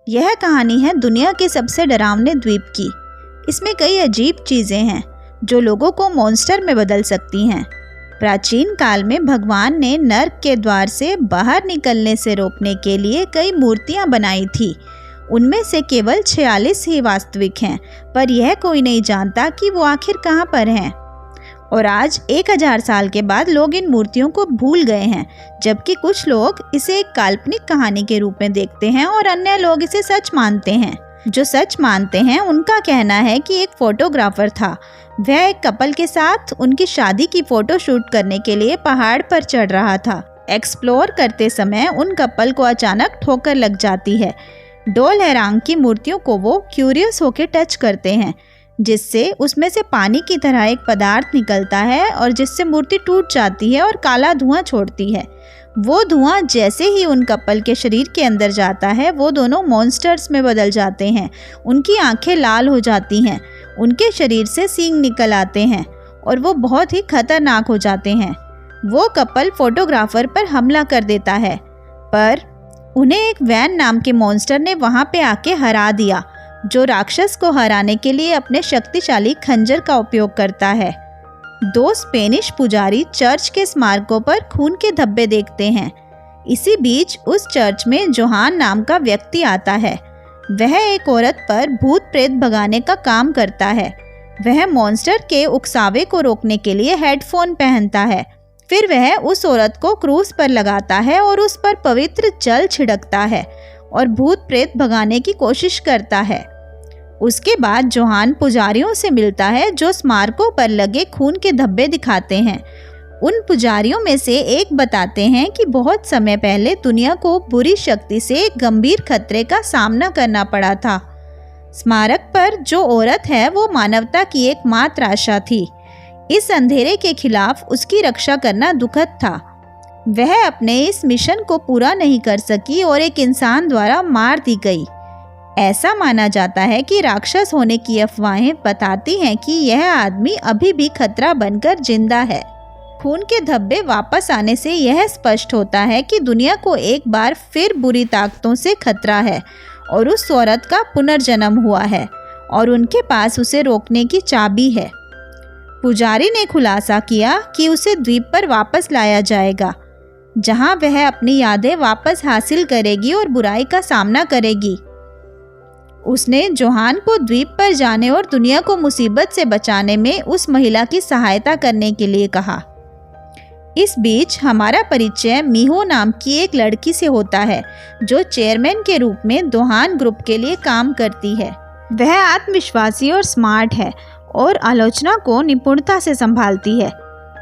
यह कहानी है दुनिया के सबसे डरावने द्वीप की। इसमें कई अजीब चीज़ें हैं जो लोगों को मॉन्स्टर में बदल सकती हैं। प्राचीन काल में भगवान ने नर्क के द्वार से बाहर निकलने से रोकने के लिए कई मूर्तियां बनाई थी। उनमें से केवल 46 ही वास्तविक हैं, पर यह कोई नहीं जानता कि वो आखिर कहाँ पर हैं। और आज 1000 साल के बाद लोग इन मूर्तियों को भूल गए हैं, जबकि कुछ लोग इसे एक काल्पनिक कहानी के रूप में देखते हैं और अन्य लोग इसे सच मानते हैं। जो सच मानते हैं उनका कहना है कि एक फोटोग्राफर था। वह एक कपल के साथ उनकी शादी की फोटो शूट करने के लिए पहाड़ पर चढ़ रहा था। एक्सप्लोर करते समय उन कपल को अचानक ठोकर लग जाती है। डोल हैरांग की मूर्तियों को वो क्यूरियस होकर टच करते हैं, जिससे उसमें से पानी की तरह एक पदार्थ निकलता है और जिससे मूर्ति टूट जाती है और काला धुआं छोड़ती है। वो धुआं जैसे ही उन कपल के शरीर के अंदर जाता है, वो दोनों मॉन्स्टर्स में बदल जाते हैं। उनकी आंखें लाल हो जाती हैं, उनके शरीर से सींग निकल आते हैं और वो बहुत ही खतरनाक हो जाते हैं। वो कपल फोटोग्राफर पर हमला कर देता है, पर उन्हें एक वैन नाम के मॉन्स्टर ने वहाँ पे आके हरा दिया, जो राक्षस को हराने के लिए अपने शक्तिशाली खंजर का उपयोग करता है। 2 स्पेनिश पुजारी चर्च के स्मारकों पर खून के धब्बे देखते हैं। इसी बीच उस चर्च में जोहान नाम का व्यक्ति आता है। वह एक औरत पर भूत प्रेत भगाने का काम करता है। वह मॉन्स्टर के उकसावे को रोकने के लिए हेडफोन पहनता है। फिर वह उस औरत को क्रूस पर लगाता है और उस पर पवित्र जल छिड़कता है और भूत प्रेत भगाने की कोशिश करता है। उसके बाद जोहान पुजारियों से मिलता है जो स्मारकों पर लगे खून के धब्बे दिखाते हैं। उन पुजारियों में से एक बताते हैं कि बहुत समय पहले दुनिया को बुरी शक्ति से एक गंभीर खतरे का सामना करना पड़ा था। स्मारक पर जो औरत है वो मानवता की एकमात्र आशा थी। इस अंधेरे के खिलाफ उसकी रक्षा करना दुखद था। वह अपने इस मिशन को पूरा नहीं कर सकी और एक इंसान द्वारा मार दी गई। ऐसा माना जाता है कि राक्षस होने की अफवाहें बताती हैं कि यह आदमी अभी भी खतरा बनकर जिंदा है। खून के धब्बे वापस आने से यह स्पष्ट होता है कि दुनिया को एक बार फिर बुरी ताकतों से खतरा है और उस औरत का पुनर्जन्म हुआ है और उनके पास उसे रोकने की चाबी है। पुजारी ने खुलासा किया कि उसे द्वीप पर वापस लाया जाएगा, जहां वह अपनी यादें वापस हासिल करेगी और बुराई का सामना करेगी। उसने जोहान को द्वीप पर जाने और दुनिया को मुसीबत से बचाने में उस महिला की सहायता करने के लिए कहा। इस बीच हमारा परिचय मीहो नाम की एक लड़की से होता है, जो चेयरमैन के रूप में दोहान ग्रुप के लिए काम करती है। वह आत्मविश्वासी और स्मार्ट है और आलोचना को निपुणता से संभालती है।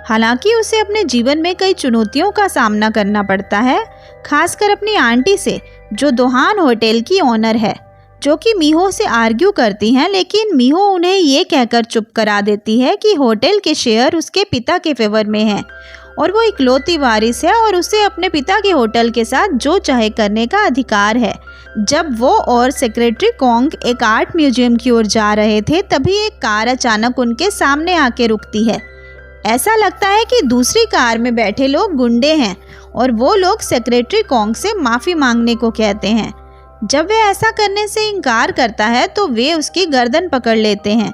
हालांकि उसे अपने जीवन में कई चुनौतियों का सामना करना पड़ता है, खासकर अपनी आंटी से, जो दोहान होटल की ओनर है, जो कि मीहो से आर्ग्यू करती हैं, लेकिन मीहो उन्हें ये कहकर चुप करा देती है कि होटल के शेयर उसके पिता के फेवर में हैं और वो इकलौती वारिस है और उसे अपने पिता के होटल के साथ जो चाहे करने का अधिकार है। जब वो और सेक्रेटरी कोंग एक आर्ट म्यूजियम की ओर जा रहे थे, तभी एक कार अचानक उनके सामने आके रुकती है। ऐसा लगता है कि दूसरी कार में बैठे लोग गुंडे हैं और वो लोग सेक्रेटरी कोंग से माफ़ी मांगने को कहते हैं। जब वह ऐसा करने से इनकार करता है तो वे उसकी गर्दन पकड़ लेते हैं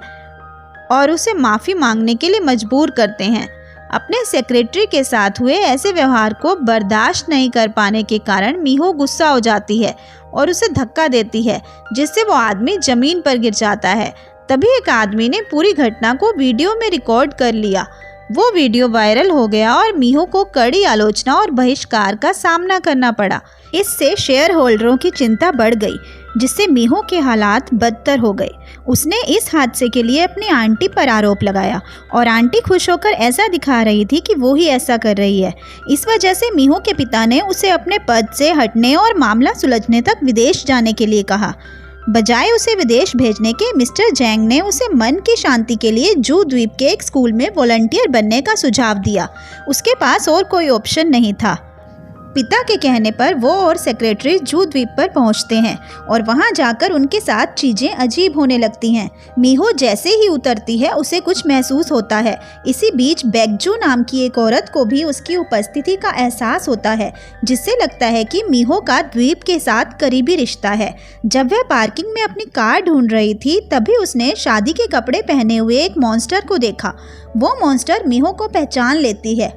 और उसे माफ़ी मांगने के लिए मजबूर करते हैं। अपने सेक्रेटरी के साथ हुए ऐसे व्यवहार को बर्दाश्त नहीं कर पाने के कारण मीहो गुस्सा हो जाती है और उसे धक्का देती है, जिससे वो आदमी ज़मीन पर गिर जाता है। तभी एक आदमी ने पूरी घटना को वीडियो में रिकॉर्ड कर लिया। वो वीडियो वायरल हो गया और मीहो को कड़ी आलोचना और बहिष्कार का सामना करना पड़ा। इससे शेयर होल्डरों की चिंता बढ़ गई, जिससे मीहो के हालात बदतर हो गए। उसने इस हादसे के लिए अपनी आंटी पर आरोप लगाया और आंटी खुश होकर ऐसा दिखा रही थी कि वो ही ऐसा कर रही है। इस वजह से मीहो के पिता ने उसे अपने पद से हटने और मामला सुलझने तक विदेश जाने के लिए कहा। बजाय उसे विदेश भेजने के, मिस्टर जैंग ने उसे मन की शांति के लिए जू द्वीप के एक स्कूल में वॉलंटियर बनने का सुझाव दिया। उसके पास और कोई ऑप्शन नहीं था। पिता के कहने पर वो और सेक्रेटरी जू द्वीप पर पहुंचते हैं और वहां जाकर उनके साथ चीजें अजीब होने लगती हैं। मीहो जैसे ही उतरती है उसे कुछ महसूस होता है। इसी बीच बेगजू नाम की एक औरत को भी उसकी उपस्थिति का एहसास होता है, जिससे लगता है कि मीहो का द्वीप के साथ करीबी रिश्ता है। जब वह पार्किंग में अपनी कार ढूंढ रही थी तभी उसने शादी के कपड़े पहने हुए एक मॉन्स्टर को देखा। वो मॉन्स्टर मीहो को पहचान लेती है।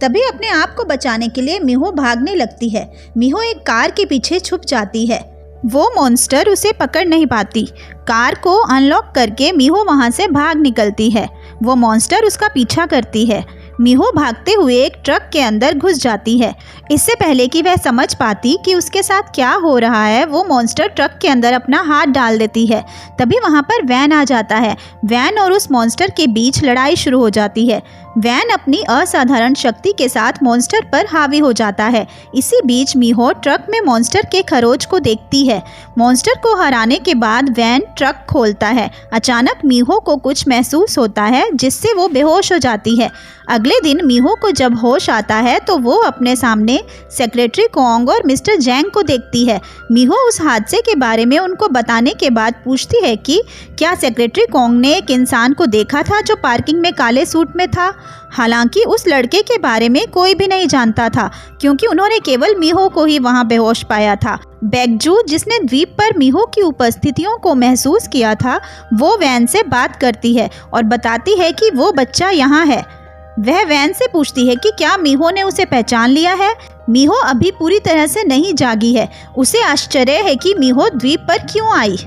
तभी अपने आप को बचाने के लिए मीहो भागने लगती है। मीहो एक कार के पीछे छुप जाती है। वो मॉन्स्टर उसे पकड़ नहीं पाती। कार को अनलॉक करके मीहो वहां से भाग निकलती है। वो मॉन्स्टर उसका पीछा करती है। मीहो भागते हुए एक ट्रक के अंदर घुस जाती है। इससे पहले कि वह समझ पाती कि उसके साथ क्या हो रहा है, वो मॉन्स्टर ट्रक के अंदर अपना हाथ डाल देती है। तभी वहां पर वैन आ जाता है। वैन और उस मॉन्स्टर के बीच लड़ाई शुरू हो जाती है। वैन अपनी असाधारण शक्ति के साथ मॉन्स्टर पर हावी हो जाता है। इसी बीच मीहो ट्रक में मॉन्स्टर के खरोच को देखती है। मॉन्स्टर को हराने के बाद वैन ट्रक खोलता है। अचानक मीहो को कुछ महसूस होता है जिससे वो बेहोश हो जाती है। अगले दिन मीहो को जब होश आता है तो वो अपने सामने सेक्रेटरी कोंग और मिस्टर जैंग को देखती है। मीहो उस हादसे के बारे में उनको बताने के बाद पूछती है कि क्या सेक्रेटरी कोंग ने एक इंसान को देखा था जो पार्किंग में काले सूट में था। हालांकि उस लड़के के बारे में कोई भी नहीं जानता था क्योंकि उन्होंने केवल मीहो को ही वहां बेहोश पाया था। बेगजू, जिसने द्वीप पर मीहो की उपस्थितियों को महसूस किया था, वो वैन से बात करती है और बताती है कि वो बच्चा यहाँ है। वह वैन से पूछती है कि क्या मीहो ने उसे पहचान लिया है। मीहो अभी पूरी तरह से नहीं जागी है। उसे आश्चर्य है कि मीहो द्वीप पर क्यों आई।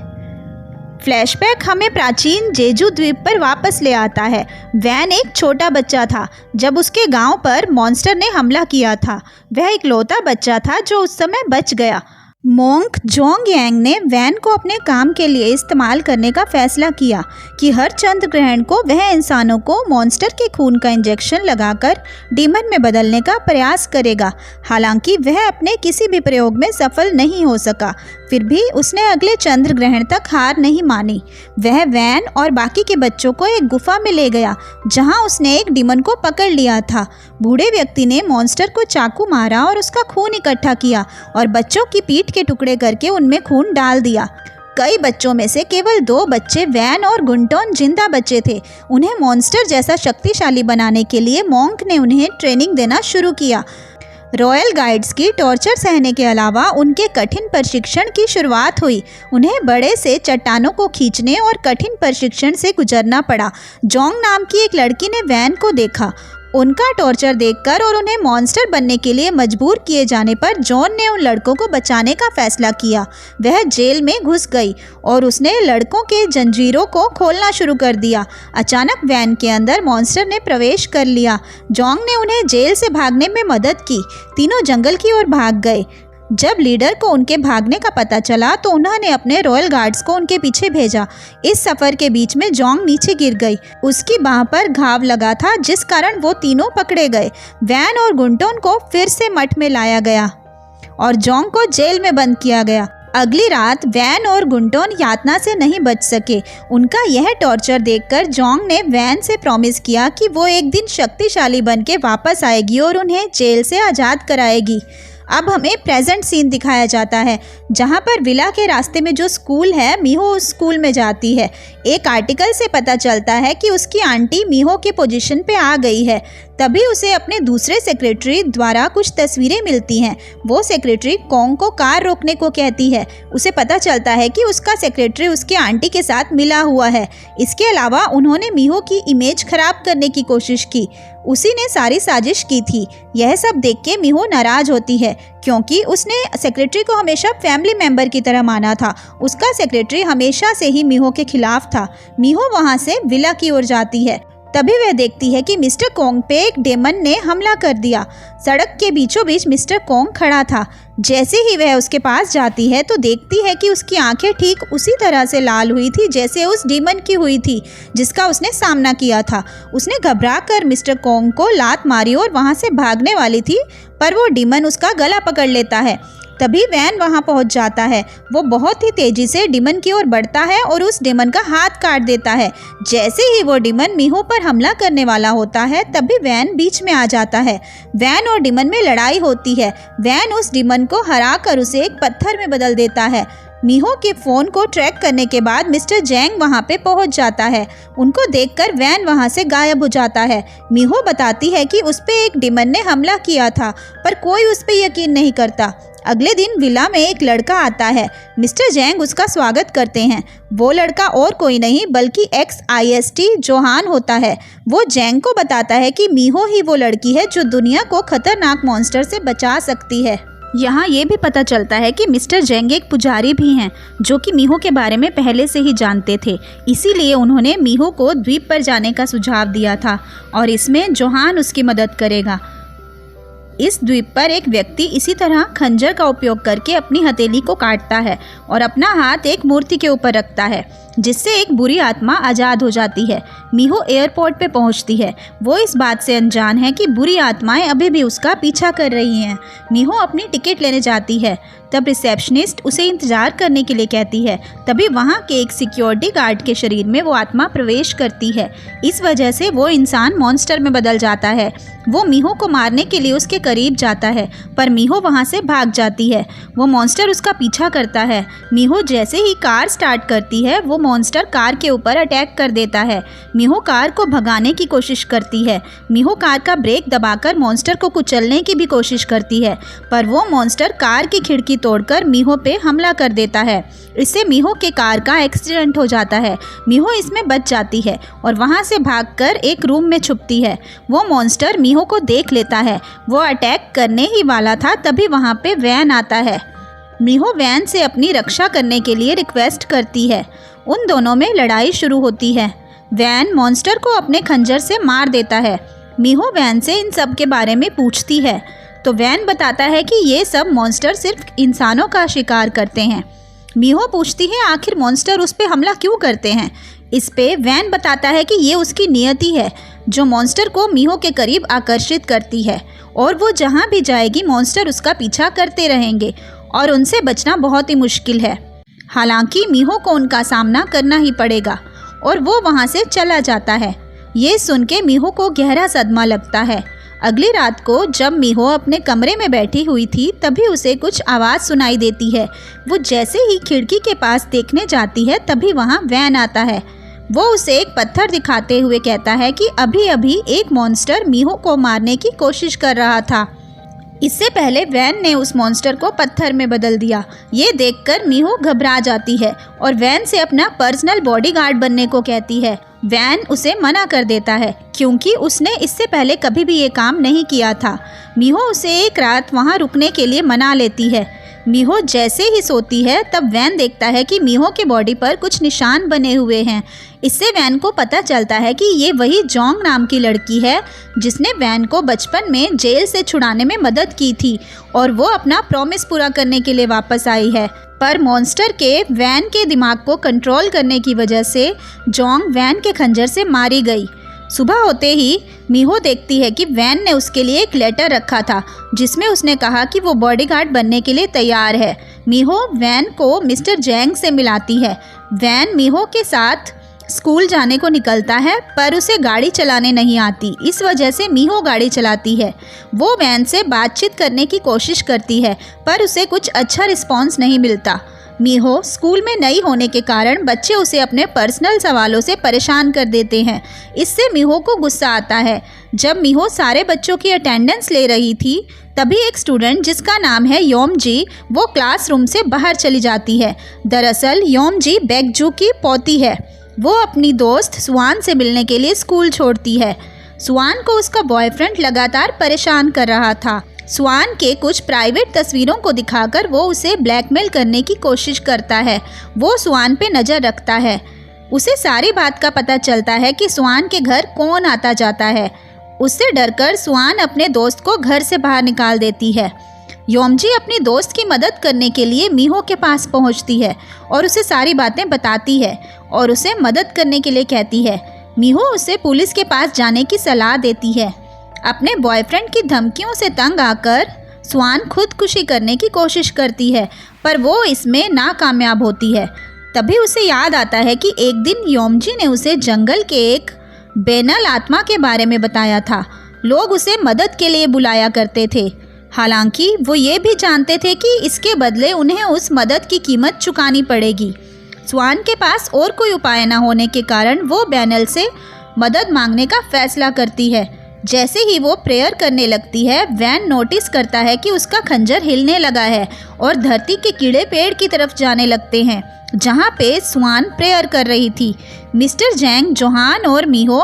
फ्लैशबैक हमें प्राचीन जेजू द्वीप पर वापस ले आता है। वैन एक छोटा बच्चा था जब उसके गांव पर मॉन्स्टर ने हमला किया था। वह इकलौता बच्चा था जो उस समय बच गया। मोंक जोंग यांग ने वैन को अपने काम के लिए इस्तेमाल करने का फैसला किया कि हर चंद्र ग्रहण को वह इंसानों को मॉन्स्टर के खून का इंजेक्शन लगाकर डीमन में बदलने का प्रयास करेगा। हालांकि वह अपने किसी भी प्रयोग में सफल नहीं हो सका। फिर भी उसने अगले चंद्र ग्रहण तक हार नहीं मानी। वह वैन और बाकी के बच्चों को एक गुफा में ले गया जहां उसने एक डीमन को पकड़ लिया था। बूढ़े व्यक्ति ने मॉन्स्टर को चाकू मारा और उसका खून इकट्ठा किया और बच्चों की पीठ के टुकड़े करके उनमें खून डाल दिया। कई बच्चों में से केवल 2 बच्चे वैन और गुंटोन जिंदा बचे थे। उन्हें मॉन्स्टर जैसा शक्तिशाली बनाने के लिए मोंक ने उन्हें ट्रेनिंग देना शुरू किया। रॉयल गाइड्स की टॉर्चर सहने के अलावा उनके कठिन प्रशिक्षण की शुरुआत हुई। उन्हें बड़े से चट्टानों को खींचने और कठिन प्रशिक्षण से गुजरना पड़ा। जोंग नाम की एक लड़की ने वैन को देखा। उनका टॉर्चर देखकर और उन्हें मॉन्स्टर बनने के लिए मजबूर किए जाने पर जॉन ने उन लड़कों को बचाने का फैसला किया। वह जेल में घुस गई और उसने लड़कों के जंजीरों को खोलना शुरू कर दिया। अचानक वैन के अंदर मॉन्स्टर ने प्रवेश कर लिया। जोंग ने उन्हें जेल से भागने में मदद की। तीनों जंगल की ओर भाग गए। जब लीडर को उनके भागने का पता चला तो उन्होंने अपने रॉयल गार्ड्स को उनके पीछे भेजा। इस सफर के बीच में जोंग नीचे गिर गई। उसकी बांह पर घाव लगा था जिस कारण वो तीनों पकड़े गए। वैन और गुंटोन को फिर से मठ में लाया गया और जोंग को जेल में बंद किया गया। अगली रात वैन और गुंटोन यातना से नहीं बच सके। उनका यह टॉर्चर देखकर जोंग ने वैन से प्रॉमिस किया कि वो एक दिन शक्तिशाली बन के वापस आएगी और उन्हें जेल से आज़ाद कराएगी। अब हमें प्रेजेंट सीन दिखाया जाता है जहां पर विला के रास्ते में जो स्कूल है, मीहो उस स्कूल में जाती है। एक आर्टिकल से पता चलता है कि उसकी आंटी मीहो के पोजीशन पे आ गई है। तभी उसे अपने दूसरे सेक्रेटरी द्वारा कुछ तस्वीरें मिलती हैं। वो सेक्रेटरी कोंग को कार रोकने को कहती है। उसे पता चलता है कि उसका सेक्रेटरी उसके आंटी के साथ मिला हुआ है। इसके अलावा उन्होंने मीहो की इमेज खराब करने की कोशिश की। उसी ने सारी साजिश की थी। यह सब देख के मीहो नाराज होती है क्योंकि उसने सेक्रेटरी को हमेशा फैमिली मेंबर की तरह माना था। उसका सेक्रेटरी हमेशा से ही मीहो के खिलाफ था। मीहो वहां से विला की ओर जाती है। तभी वह देखती है कि मिस्टर कोंग पे एक डेमन ने हमला कर दिया। सड़क के बीचों बीच मिस्टर कोंग खड़ा था। जैसे ही वह उसके पास जाती है तो देखती है कि उसकी आंखें ठीक उसी तरह से लाल हुई थी जैसे उस डीमन की हुई थी जिसका उसने सामना किया था। उसने घबराकर मिस्टर कोंग को लात मारी और वहां से भागने वाली थी, पर वो डीमन उसका गला पकड़ लेता है। तभी वैन वहां पहुंच जाता है। वो बहुत ही तेजी से डिमन की ओर बढ़ता है और उस डिमन का हाथ काट देता है। जैसे ही वो डिमन मीहो पर हमला करने वाला होता है तभी वैन बीच में आ जाता है। वैन और डिमन में लड़ाई होती है। वैन उस डिमन को हराकर उसे एक पत्थर में बदल देता है। मीहो के फ़ोन को ट्रैक करने के बाद मिस्टर जैंग वहां पे पहुंच जाता है। उनको देखकर वैन वहां से गायब हो जाता है। मीहो बताती है कि उस पे एक डिमन ने हमला किया था, पर कोई उस पे यकीन नहीं करता। अगले दिन विला में एक लड़का आता है। मिस्टर जैंग उसका स्वागत करते हैं। वो लड़का और कोई नहीं बल्कि XIST जोहान होता है। वो जैंग को बताता है कि मीहो ही वो लड़की है जो दुनिया को खतरनाक मॉन्स्टर से बचा सकती है। यहाँ ये भी पता चलता है कि मिस्टर जैंग एक पुजारी भी हैं जो कि मीहो के बारे में पहले से ही जानते थे। इसीलिए उन्होंने मीहो को द्वीप पर जाने का सुझाव दिया था और इसमें जोहान उसकी मदद करेगा। इस द्वीप पर एक व्यक्ति इसी तरह खंजर का उपयोग करके अपनी हथेली को काटता है और अपना हाथ एक मूर्ति के ऊपर रखता है, जिससे एक बुरी आत्मा आज़ाद हो जाती है। मीहो एयरपोर्ट पे पहुंचती है। वो इस बात से अनजान है कि बुरी आत्माएं अभी भी उसका पीछा कर रही हैं। मीहो अपनी टिकट लेने जाती है। तब रिसेप्शनिस्ट उसे इंतज़ार करने के लिए कहती है। तभी वहाँ के एक सिक्योरिटी गार्ड के शरीर में वो आत्मा प्रवेश करती है। इस वजह से वो इंसान मॉन्स्टर में बदल जाता है। वो मीहो को मारने के लिए उसके करीब जाता है, पर मीहो वहाँ से भाग जाती है। वो मॉन्स्टर उसका पीछा करता है। मीहो जैसे ही कार स्टार्ट करती है वो मॉन्स्टर कार के ऊपर अटैक कर देता है। मीहो कार को भगाने की कोशिश करती है। मीहो कार का ब्रेक दबाकर मॉन्स्टर को कुचलने की भी कोशिश करती है, पर वो मॉन्स्टर कार की खिड़की तोड़कर मीहो पे हमला कर देता है। इससे मीहो के कार का एक्सीडेंट हो जाता है। मीहो इसमें बच जाती है और वहाँ से भागकर एक रूम में छुपती है। वो मॉन्स्टर मीहो को देख लेता है। वो अटैक करने ही वाला था तभी वहाँ पे वैन आता है। मीहो वैन से अपनी रक्षा करने के लिए रिक्वेस्ट करती है। उन दोनों में लड़ाई शुरू होती है। वैन मॉन्स्टर को अपने खंजर से मार देता है। मीहो वैन से इन सब के बारे में पूछती है तो वैन बताता है कि ये सब मॉन्स्टर सिर्फ इंसानों का शिकार करते हैं। मीहो पूछती है आखिर मॉन्स्टर उस पर हमला क्यों करते हैं। इस पे वैन बताता है कि ये उसकी नियति है जो मॉन्स्टर को मीहो के करीब आकर्षित करती है और वो जहाँ भी जाएगी मॉन्स्टर उसका पीछा करते रहेंगे और उनसे बचना बहुत ही मुश्किल है। हालांकि मीहो को उनका सामना करना ही पड़ेगा और वो वहाँ से चला जाता है। ये सुन के मीहो को गहरा सदमा लगता है। अगली रात को जब मीहो अपने कमरे में बैठी हुई थी तभी उसे कुछ आवाज़ सुनाई देती है। वो जैसे ही खिड़की के पास देखने जाती है तभी वहाँ वैन आता है। वो उसे एक पत्थर दिखाते हुए कहता है कि अभी अभी एक मॉन्स्टर मीहो को मारने की कोशिश कर रहा था। इससे पहले वैन ने उस मॉन्स्टर को पत्थर में बदल दिया। ये देखकर मीहो घबरा जाती है और वैन से अपना पर्सनल बॉडीगार्ड बनने को कहती है। वैन उसे मना कर देता है क्योंकि उसने इससे पहले कभी भी ये काम नहीं किया था। मीहो उसे एक रात वहाँ रुकने के लिए मना लेती है। मीहो जैसे ही सोती है तब वैन देखता है कि मीहो के बॉडी पर कुछ निशान बने हुए हैं। इससे वैन को पता चलता है कि ये वही जोंग नाम की लड़की है जिसने वैन को बचपन में जेल से छुड़ाने में मदद की थी और वो अपना प्रॉमिस पूरा करने के लिए वापस आई है। पर मॉन्स्टर के वैन के दिमाग को कंट्रोल करने की वजह से जोंग वैन के खंजर से मारी गई। सुबह होते ही मीहो देखती है कि वैन ने उसके लिए एक लेटर रखा था जिसमें उसने कहा कि वो बॉडीगार्ड बनने के लिए तैयार है। मीहो वैन को मिस्टर जैंग से मिलाती है। वैन मीहो के साथ स्कूल जाने को निकलता है पर उसे गाड़ी चलाने नहीं आती। इस वजह से मीहो गाड़ी चलाती है। वो वैन से बातचीत करने की कोशिश करती है पर उसे कुछ अच्छा रिस्पॉन्स नहीं मिलता। मीहो स्कूल में नई होने के कारण बच्चे उसे अपने पर्सनल सवालों से परेशान कर देते हैं। इससे मीहो को गुस्सा आता है। जब मीहो सारे बच्चों की अटेंडेंस ले रही थी तभी एक स्टूडेंट जिसका नाम है योमजी वो क्लासरूम से बाहर चली जाती है। दरअसल योमजी बैकजू की पोती है। वो अपनी दोस्त सुआन से मिलने के लिए स्कूल छोड़ती है। सुआन को उसका बॉयफ्रेंड लगातार परेशान कर रहा था। सुआन के कुछ प्राइवेट तस्वीरों को दिखाकर वो उसे ब्लैकमेल करने की कोशिश करता है। वो सुआन पे नज़र रखता है। उसे सारी बात का पता चलता है कि सुआन के घर कौन आता जाता है। उससे डरकर सुआन अपने दोस्त को घर से बाहर निकाल देती है। योमजी अपनी दोस्त की मदद करने के लिए मीहो के पास पहुंचती है और उसे सारी बातें बताती है और उसे मदद करने के लिए कहती है। मीहो उसे पुलिस के पास जाने की सलाह देती है। अपने बॉयफ्रेंड की धमकियों से तंग आकर स्वान खुदकुशी करने की कोशिश करती है, पर वो इसमें नाकामयाब होती है। तभी उसे याद आता है कि एक दिन योमजी ने उसे जंगल के एक बेनल आत्मा के बारे में बताया था। लोग उसे मदद के लिए बुलाया करते थे, हालांकि वो ये भी जानते थे कि इसके बदले उन्हें उस मदद की कीमत चुकानी पड़ेगी। स्वान के पास और कोई उपाय न होने के कारण वो बेनल से मदद मांगने का फैसला करती है। जैसे ही वो प्रेयर करने लगती है, वैन नोटिस करता है कि उसका खंजर हिलने लगा है और धरती के कीड़े पेड़ की तरफ जाने लगते हैं जहाँ पे स्वान प्रेयर कर रही थी। मिस्टर जैंग, जोहान और मीहो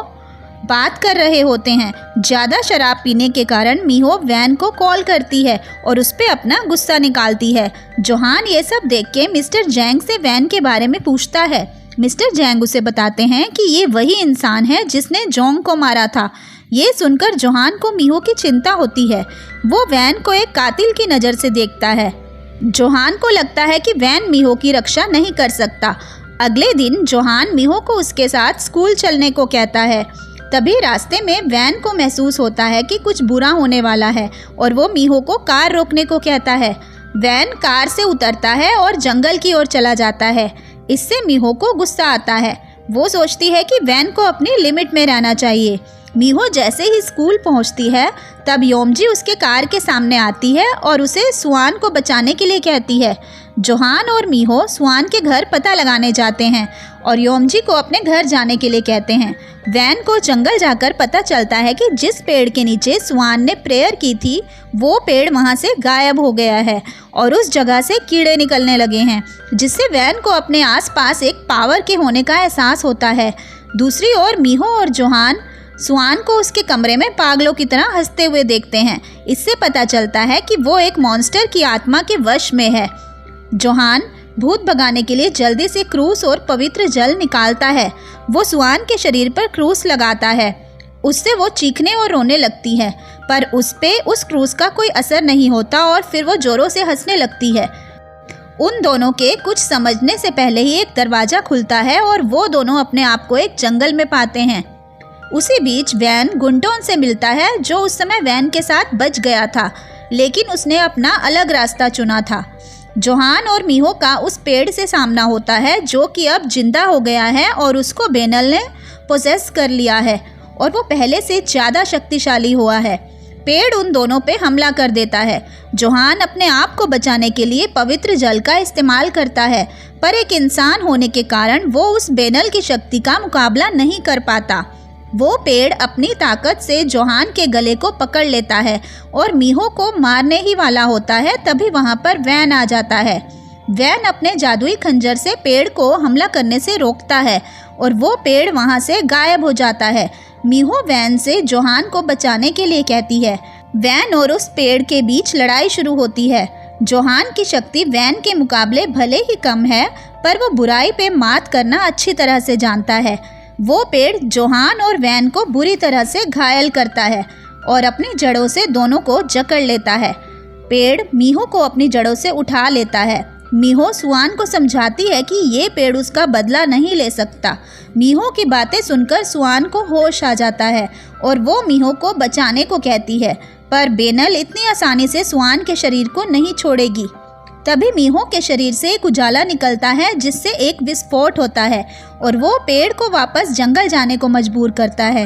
बात कर रहे होते हैं। ज़्यादा शराब पीने के कारण मीहो वैन को कॉल करती है और उस पर अपना गुस्सा निकालती है। जोहान ये सब देख के मिस्टर जैंग से वैन के बारे में पूछता है। मिस्टर जैंग उसे बताते हैं कि ये वही इंसान है जिसने जोंग को मारा था। ये सुनकर जोहान को मीहो की चिंता होती है। वो वैन को एक कातिल की नज़र से देखता है। जोहान को लगता है कि वैन मीहो की रक्षा नहीं कर सकता। अगले दिन जोहान मीहो को उसके साथ स्कूल चलने को कहता है। तभी रास्ते में वैन को महसूस होता है कि कुछ बुरा होने वाला है और वो मीहो को कार रोकने को कहता है। वैन कार से उतरता है और जंगल की ओर चला जाता है। इससे मीहो को गुस्सा आता है। वो सोचती है कि वैन को अपनी लिमिट में रहना चाहिए। मीहो जैसे ही स्कूल पहुंचती है, तब योमजी उसके कार के सामने आती है और उसे स्वान को बचाने के लिए कहती है। जोहान और मीहो स्वान के घर पता लगाने जाते हैं और योमजी को अपने घर जाने के लिए कहते हैं। वैन को जंगल जाकर पता चलता है कि जिस पेड़ के नीचे स्वान ने प्रेयर की थी, वो पेड़ वहाँ से गायब हो गया है और उस जगह से कीड़े निकलने लगे हैं, जिससे वैन को अपने आसपास एक पावर के होने का एहसास होता है। दूसरी ओर मीहो और जोहान स्वान को उसके कमरे में पागलों की तरह हंसते हुए देखते हैं। इससे पता चलता है कि वो एक मॉन्स्टर की आत्मा के वश में है। जोहान भूत भगाने के लिए जल्दी से क्रूस और पवित्र जल निकालता है। वो स्वान के शरीर पर क्रूस लगाता है। उससे वो चीखने और रोने लगती है, पर उस क्रूस का कोई असर नहीं होता और फिर वो जोरों से हंसने लगती है। उन दोनों के कुछ समझने से पहले ही एक दरवाज़ा खुलता है और वो दोनों अपने आप को एक जंगल में पाते हैं। उसी बीच वैन गुंटोन से मिलता है, जो उस समय वैन के साथ बच गया था, लेकिन उसने अपना अलग रास्ता चुना था। जोहान और मीहो का उस पेड़ से सामना होता है, जो कि अब जिंदा हो गया है और उसको बेनल ने पोसेस कर लिया है और वो पहले से ज़्यादा शक्तिशाली हुआ है। पेड़ उन दोनों पे हमला कर देता है। जोहान अपने आप को बचाने के लिए पवित्र जल का इस्तेमाल करता है, पर एक इंसान होने के कारण वो उस बेनल की शक्ति का मुकाबला नहीं कर पाता। वो पेड़ अपनी ताकत से जोहान के गले को पकड़ लेता है और मीहो को मारने ही वाला होता है। तभी वहाँ पर वैन आ जाता है। वैन अपने जादुई खंजर से पेड़ को हमला करने से रोकता है और वो पेड़ वहाँ से गायब हो जाता है। मीहो वैन से जोहान को बचाने के लिए कहती है। वैन और उस पेड़ के बीच लड़ाई शुरू होती है। जोहान की शक्ति वैन के मुकाबले भले ही कम है, पर वो बुराई पे मात करना अच्छी तरह से जानता है। वो पेड़ जोहान और वैन को बुरी तरह से घायल करता है और अपनी जड़ों से दोनों को जकड़ लेता है। पेड़ मीहो को अपनी जड़ों से उठा लेता है। मीहो स्वान को समझाती है कि ये पेड़ उसका बदला नहीं ले सकता। मीहो की बातें सुनकर स्वान को होश आ जाता है और वो मीहो को बचाने को कहती है, पर बेनल इतनी आसानी से स्वान के शरीर को नहीं छोड़ेगी। तभी मीहो के शरीर से एक उजाला निकलता है, जिससे एक विस्फोट होता है और वो पेड़ को वापस जंगल जाने को मजबूर करता है।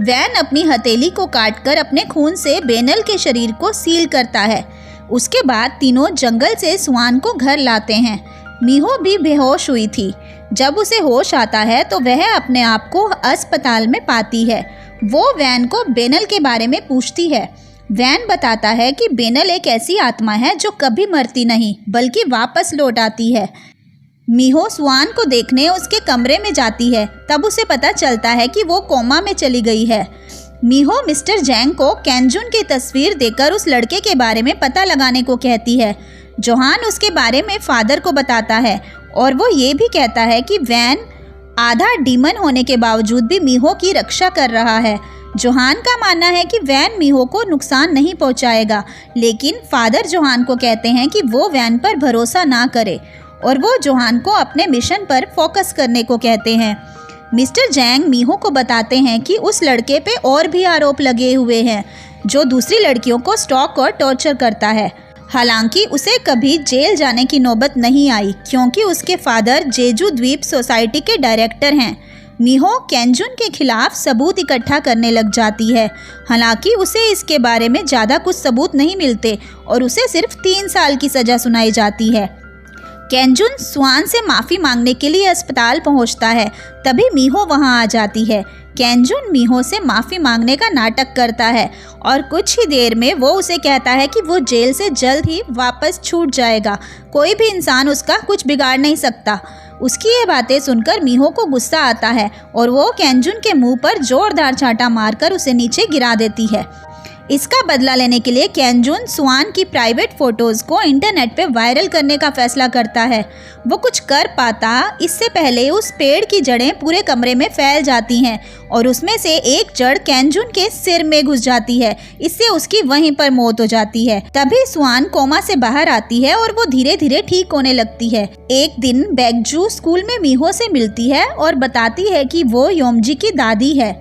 वैन अपनी हथेली को काटकर अपने खून से बेनल के शरीर को सील करता है। उसके बाद तीनों जंगल से स्वान को घर लाते हैं। मीहो भी बेहोश हुई थी। जब उसे होश आता है तो वह अपने आप को अस्पताल में पाती है। वो वैन को बेनल के बारे में पूछती है। वैन बताता है कि बेनल एक ऐसी आत्मा है जो कभी मरती नहीं, बल्कि वापस लौट आती है। मीहो स्वान को देखने उसके कमरे में जाती है। तब उसे पता चलता है कि वो कोमा में चली गई है। मीहो मिस्टर जैंग को कैंजुन की तस्वीर देकर उस लड़के के बारे में पता लगाने को कहती है। जोहान उसके बारे में फादर को बताता है और वो ये भी कहता है कि वैन आधा डीमन होने के बावजूद भी मीहो की रक्षा कर रहा है। जोहान का मानना है कि वैन मीहो को नुकसान नहीं पहुंचाएगा, लेकिन फादर जोहान को कहते हैं कि वो वैन पर भरोसा ना करे और वो जोहान को अपने मिशन पर फोकस करने को कहते हैं। मिस्टर जैंग मीहो को बताते हैं कि उस लड़के पे और भी आरोप लगे हुए हैं। जो दूसरी लड़कियों को स्टॉक और टॉर्चर करता है। हालांकि उसे कभी जेल जाने की नौबत नहीं आई क्योंकि उसके फादर जेजू द्वीप सोसाइटी के डायरेक्टर हैं। मीहो केंजुन के खिलाफ सबूत इकट्ठा करने लग जाती है। हालांकि उसे इसके बारे में ज़्यादा कुछ सबूत नहीं मिलते और उसे सिर्फ 3 साल की सज़ा सुनाई जाती है। केंजुन स्वान से माफ़ी मांगने के लिए अस्पताल पहुंचता है, तभी मीहो वहां आ जाती है। केंजुन मीहो से माफ़ी मांगने का नाटक करता है और कुछ ही देर में वो उसे कहता है कि वो जेल से जल्द ही वापस छूट जाएगा, कोई भी इंसान उसका कुछ बिगाड़ नहीं सकता। उसकी ये बातें सुनकर मीहो को गुस्सा आता है और वो केंजुन के मुंह पर जोरदार चांटा मारकर उसे नीचे गिरा देती है। इसका बदला लेने के लिए केंजुन स्वान की प्राइवेट फ़ोटोज़ को इंटरनेट पे वायरल करने का फैसला करता है। वो कुछ कर पाता इससे पहले उस पेड़ की जड़ें पूरे कमरे में फैल जाती हैं और उसमें से एक जड़ केंजुन के सिर में घुस जाती है। इससे उसकी वहीं पर मौत हो जाती है। तभी स्वान कोमा से बाहर आती है और वो धीरे धीरे ठीक होने लगती है। एक दिन बैगजू स्कूल में मीहो से मिलती है और बताती है कि वो योमजी की दादी है।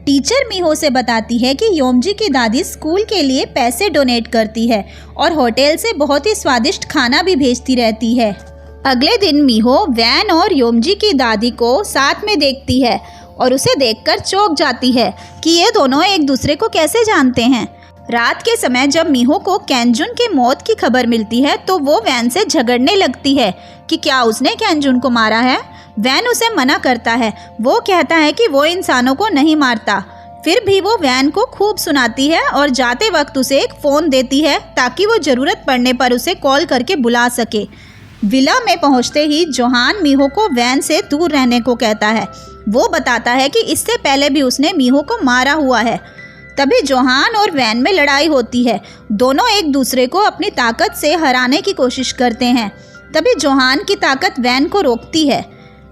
टीचर मीहो से बताती है कि योमजी की दादी स्कूल के लिए पैसे डोनेट करती है और होटल से बहुत ही स्वादिष्ट खाना भी भेजती रहती है। अगले दिन मीहो वैन और योमजी की दादी को साथ में देखती है और उसे देखकर चौंक जाती है कि ये दोनों एक दूसरे को कैसे जानते हैं। रात के समय जब मीहो को केंजुन की मौत की खबर मिलती है तो वो वैन से झगड़ने लगती है कि क्या उसने केंजुन को मारा है। वैन उसे मना करता है। वो कहता है कि वो इंसानों को नहीं मारता। फिर भी वो वैन को खूब सुनाती है और जाते वक्त उसे एक फ़ोन देती है ताकि वो ज़रूरत पड़ने पर उसे कॉल करके बुला सके। विला में पहुंचते ही जोहान मीहो को वैन से दूर रहने को कहता है। वो बताता है कि इससे पहले भी उसने मीहो को मारा हुआ है। तभी जोहान और वैन में लड़ाई होती है। दोनों एक दूसरे को अपनी ताकत से हराने की कोशिश करते हैं। तभी जोहान की ताकत वैन को रोकती है।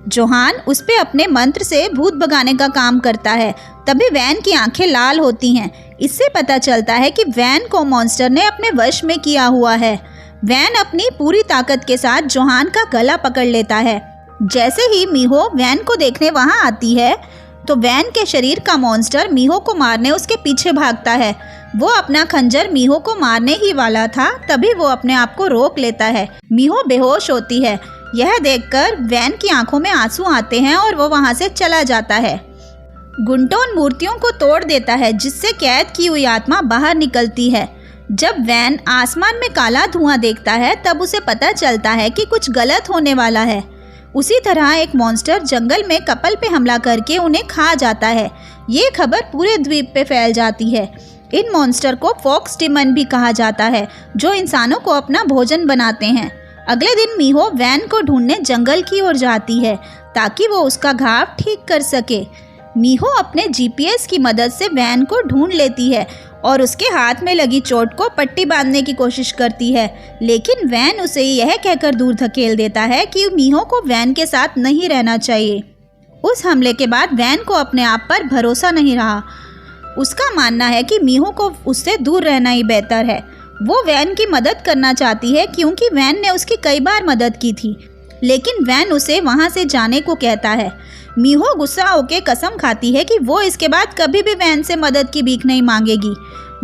जोहान उस पे अपने मंत्र से भूत भगाने का काम करता है। तभी वैन की आंखें लाल होती हैं। इससे पता चलता है कि वैन को मॉन्स्टर ने अपने वश में किया हुआ है। वैन अपनी पूरी ताकत के साथ जोहान का गला पकड़ लेता है। जैसे ही मीहो वैन को देखने वहां आती है तो वैन के शरीर का मॉन्स्टर मीहो को मारने उसके पीछे भागता है। वो अपना खंजर मीहो को मारने ही वाला था, तभी वो अपने आप को रोक लेता है। मीहो बेहोश होती है। यह देखकर वैन की आंखों में आंसू आते हैं और वो वहां से चला जाता है। गुंटोन मूर्तियों को तोड़ देता है जिससे कैद की हुई आत्मा बाहर निकलती है। जब वैन आसमान में काला धुआं देखता है तब उसे पता चलता है कि कुछ गलत होने वाला है। उसी तरह एक मॉन्स्टर जंगल में कपल पे हमला करके उन्हें खा जाता है। ये खबर पूरे द्वीप पे फैल जाती है। इन मॉन्स्टर को फॉक्स डिमन भी कहा जाता है जो इंसानों को अपना भोजन बनाते हैं। अगले दिन मीहो वैन को ढूंढने जंगल की ओर जाती है ताकि वो उसका घाव ठीक कर सके। मीहो अपने जीपीएस की मदद से वैन को ढूंढ लेती है और उसके हाथ में लगी चोट को पट्टी बांधने की कोशिश करती है, लेकिन वैन उसे यह कहकर दूर धकेल देता है कि मीहो को वैन के साथ नहीं रहना चाहिए। उस हमले के बाद वैन को अपने आप पर भरोसा नहीं रहा। उसका मानना है कि मीहो को उससे दूर रहना ही बेहतर है। वो वैन की मदद करना चाहती है क्योंकि वैन ने उसकी कई बार मदद की थी, लेकिन वैन उसे वहाँ से जाने को कहता है। मीहो गुस्सा होकर कसम खाती है कि वो इसके बाद कभी भी वैन से मदद की भीख नहीं मांगेगी।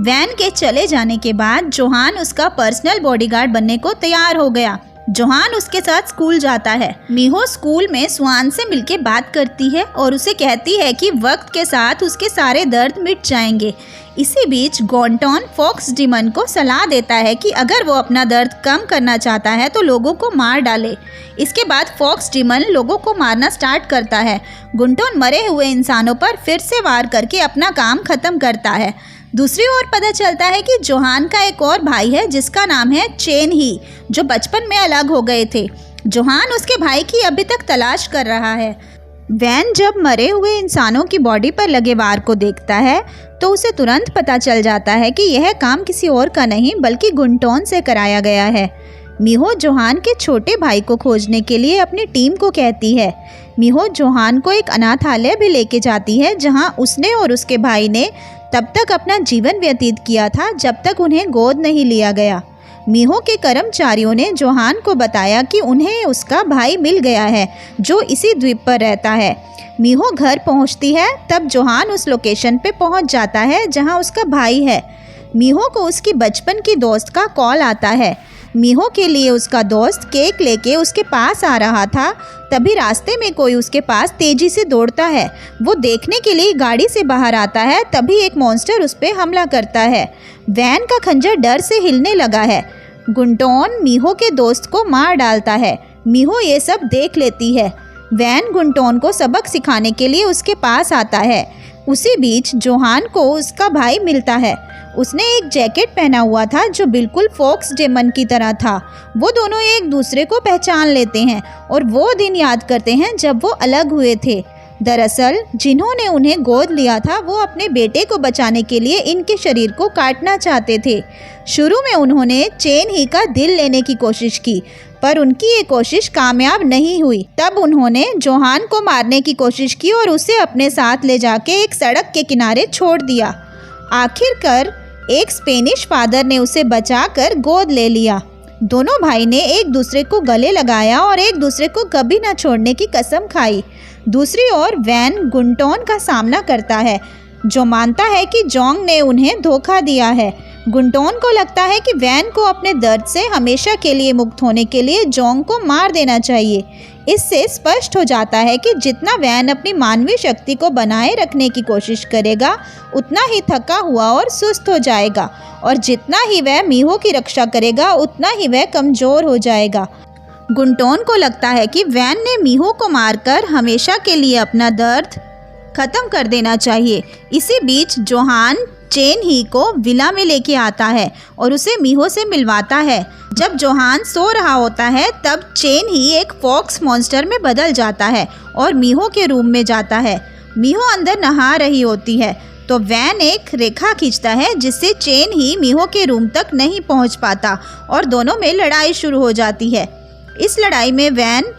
वैन के चले जाने के बाद जोहान उसका पर्सनल बॉडीगार्ड बनने को तैयार हो गया। जोहान उसके साथ स्कूल जाता है। मीहो स्कूल में स्वान से मिलके बात करती है और उसे कहती है कि वक्त के साथ उसके सारे दर्द मिट जाएंगे। इसी बीच गॉन्टोन फॉक्स डिमन को सलाह देता है कि अगर वो अपना दर्द कम करना चाहता है तो लोगों को मार डाले। इसके बाद फॉक्स डिमन लोगों को मारना स्टार्ट करता है। गुंटोन मरे हुए इंसानों पर फिर से वार करके अपना काम खत्म करता है। दूसरी ओर पता चलता है कि जोहान का एक और भाई है जिसका नाम है चेन ही, जो बचपन में अलग हो गए थे। जोहान उसके भाई की अभी तक तलाश कर रहा है। वैन जब मरे हुए इंसानों की बॉडी पर लगे वार को देखता है तो उसे तुरंत पता चल जाता है कि यह काम किसी और का नहीं बल्कि गुंटोन से कराया गया है। मीहो जोहान के छोटे भाई को खोजने के लिए अपनी टीम को कहती है। मीहो जोहान को एक अनाथालय भी लेके जाती है जहां उसने और उसके भाई ने तब तक अपना जीवन व्यतीत किया था जब तक उन्हें गोद नहीं लिया गया। मीहो के कर्मचारियों ने जोहान को बताया कि उन्हें उसका भाई मिल गया है जो इसी द्वीप पर रहता है। मीहो घर पहुंचती है तब जोहान उस लोकेशन पे पहुंच जाता है जहां उसका भाई है। मीहो को उसकी बचपन की दोस्त का कॉल आता है। मीहो के लिए उसका दोस्त केक लेके उसके पास आ रहा था। तभी रास्ते में कोई उसके पास तेजी से दौड़ता है। वो देखने के लिए गाड़ी से बाहर आता है। तभी एक मॉन्स्टर उस पर हमला करता है। वैन का खंजर डर से हिलने लगा है। गुंटोन मीहो के दोस्त को मार डालता है। मीहो ये सब देख लेती है। वैन गुंटोन को सबक सिखाने के लिए उसके पास आता है। उसी बीच जोहान को उसका भाई मिलता है। उसने एक जैकेट पहना हुआ था जो बिल्कुल फॉक्स डेमन की तरह था। वो दोनों एक दूसरे को पहचान लेते हैं और वो दिन याद करते हैं जब वो अलग हुए थे। दरअसल जिन्होंने उन्हें गोद लिया था वो अपने बेटे को बचाने के लिए इनके शरीर को काटना चाहते थे। शुरू में उन्होंने चेन ही का दिल लेने की कोशिश की, पर उनकी ये कोशिश कामयाब नहीं हुई। तब उन्होंने जोहान को मारने की कोशिश की और उसे अपने साथ ले जाके एक सड़क के किनारे छोड़ दिया। आखिरकार एक स्पेनिश फादर ने उसे बचाकर गोद ले लिया। दोनों भाई ने एक दूसरे को गले लगाया और एक दूसरे को कभी न छोड़ने की कसम खाई। दूसरी ओर वैन गुंटोन का सामना करता है, जो मानता है कि जोंग ने उन्हें धोखा दिया है। गुंटोन को लगता है कि वैन को अपने दर्द से हमेशा के लिए मुक्त होने के लिए जोंग को मार देना चाहिए। इससे स्पष्ट हो जाता है कि जितना वैन अपनी मानवीय शक्ति को बनाए रखने की कोशिश करेगा, उतना ही थका हुआ और सुस्त हो जाएगा, और जितना ही वह मीहो की रक्षा करेगा, उतना ही वह कमज़ोर हो जाएगा। गुंटोन को लगता है कि वैन ने मीहो को मारकर हमेशा के लिए अपना दर्द ख़त्म कर देना चाहिए। इसी बीच जोहान चेन ही को विला में लेके आता है और उसे मीहो से मिलवाता है। जब जोहान सो रहा होता है तब चेन ही एक फॉक्स मॉन्स्टर में बदल जाता है और मीहो के रूम में जाता है। मीहो अंदर नहा रही होती है तो वैन एक रेखा खींचता है जिससे चेन ही मीहो के रूम तक नहीं पहुंच पाता और दोनों में लड़ाई शुरू हो जाती है। इस लड़ाई में वैन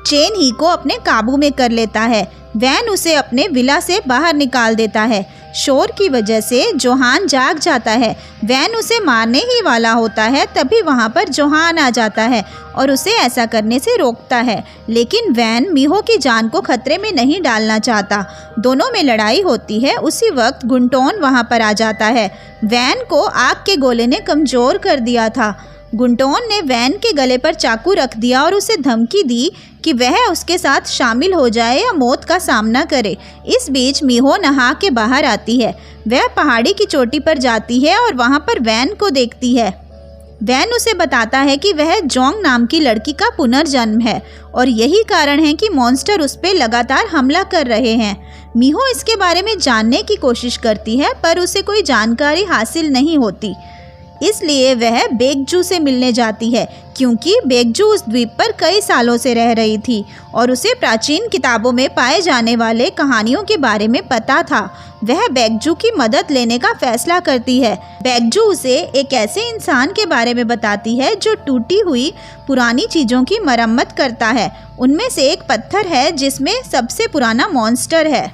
चेन ही को अपने काबू में कर लेता है। वैन उसे अपने विला से बाहर निकाल देता है। शोर की वजह से जोहान जाग जाता है। वैन उसे मारने ही वाला होता है, तभी वहाँ पर जोहान आ जाता है और उसे ऐसा करने से रोकता है। लेकिन वैन मीहो की जान को खतरे में नहीं डालना चाहता। दोनों में लड़ाई होती है। उसी वक्त गुंटोन वहाँ पर आ जाता है। वैन को आग के गोले ने कमज़ोर कर दिया था। गुंटोन ने वैन के गले पर चाकू रख दिया और उसे धमकी दी कि वह उसके साथ शामिल हो जाए या मौत का सामना करे। इस बीच मीहो नहा के बाहर आती है। वह पहाड़ी की चोटी पर जाती है और वहाँ पर वैन को देखती है। वैन उसे बताता है कि वह जोंग नाम की लड़की का पुनर्जन्म है और यही कारण है कि मॉन्स्टर उस पर लगातार हमला कर रहे हैं। मीहो इसके बारे में जानने की कोशिश करती है पर उसे कोई जानकारी हासिल नहीं होती। इसलिए वह बेगजू से मिलने जाती है, क्योंकि बेगजू उस द्वीप पर कई सालों से रह रही थी और उसे प्राचीन किताबों में पाए जाने वाले कहानियों के बारे में पता था। वह बेगजू की मदद लेने का फैसला करती है। बेगजू उसे एक ऐसे इंसान के बारे में बताती है जो टूटी हुई पुरानी चीज़ों की मरम्मत करता है। उनमें से एक पत्थर है जिसमें सबसे पुराना मॉन्स्टर है।